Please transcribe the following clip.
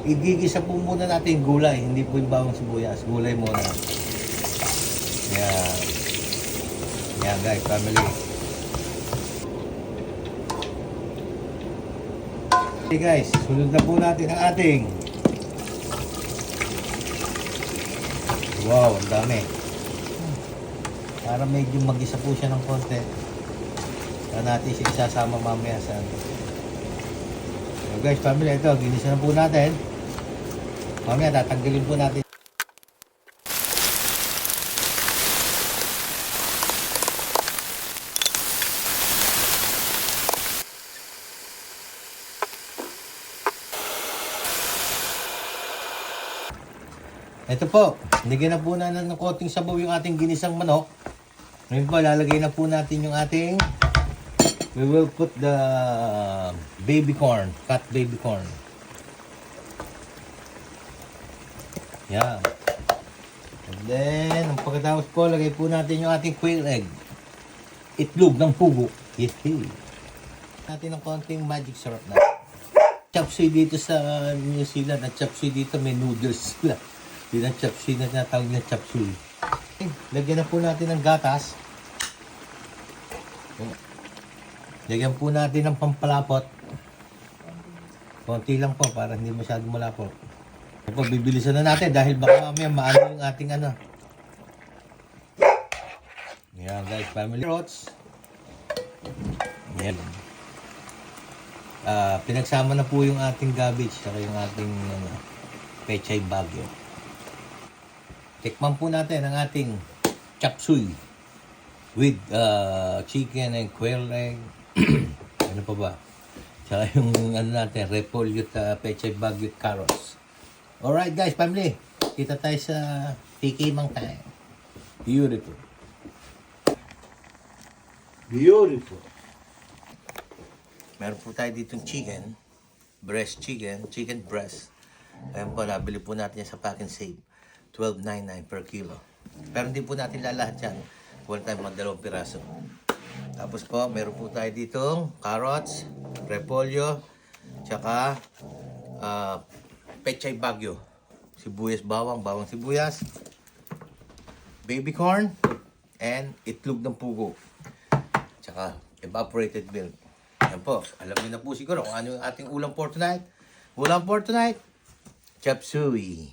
igigisa po muna natin yung gulay, hindi po yung bawang sibuyas. Gulay muna. Yan. Yan guys, family. Okay guys, sunod na po natin ang ating. Wow, ang dami. Para medyo mag-isa po siya ng konti. Saan natin siya isasama mamaya sa ano. So guys, family, ito, ginisa na po natin. Mamaya, tatanggalin po natin. Ito po, nigyan na po na ng konting sabaw yung ating ginisang manok. Ngayon po, lalagay na po natin yung ating, we will put the baby corn, cut baby corn. Yan. And then, ang pagkatapos po, lagay po natin yung ating quail egg. Itlog ng pugo. Yehey. Natin ng konting magic syrup na. Chop suey dito sa New Zealand at chop suey dito may noodles sila. Yun ang chop suey na tinatawag na chop suey. Okay, lagyan na po natin ng gatas. Lagyan po natin ng pampalapot. Konti lang po para hindi masyadong malapot. Ito po, bibilisan na natin dahil baka mamaya maano yung ating ano. Yan guys, family rots. Yan. Pinagsama na po yung ating cabbage saka yung ating pechay bagyo. Tikman po natin ang ating chop suey with chicken and quail egg. Ano pa ba? Tsaka yung ano natin, repolyo at pechay bagyo carrots. Alright guys, family. Kita tayo sa TK Mang Time. Beautiful. Beautiful. Meron po tayo ditong chicken. Breast chicken. Chicken breast. Ayan po, nabili po natin yan sa Pack and Save. $12.99 per kilo. Pero hindi po natin lalahat yan. Wala tayong mga 2 piraso. Tapos po, meron po tayo ditong carrots, repolyo, tsaka pechay bagyo. Sibuyas bawang, bawang sibuyas, baby corn, and itlog ng pugo. Tsaka evaporated milk. Yan po, alam niyo na po siguro kung ano yung ating ulam for tonight. Ulam for tonight, chop suey.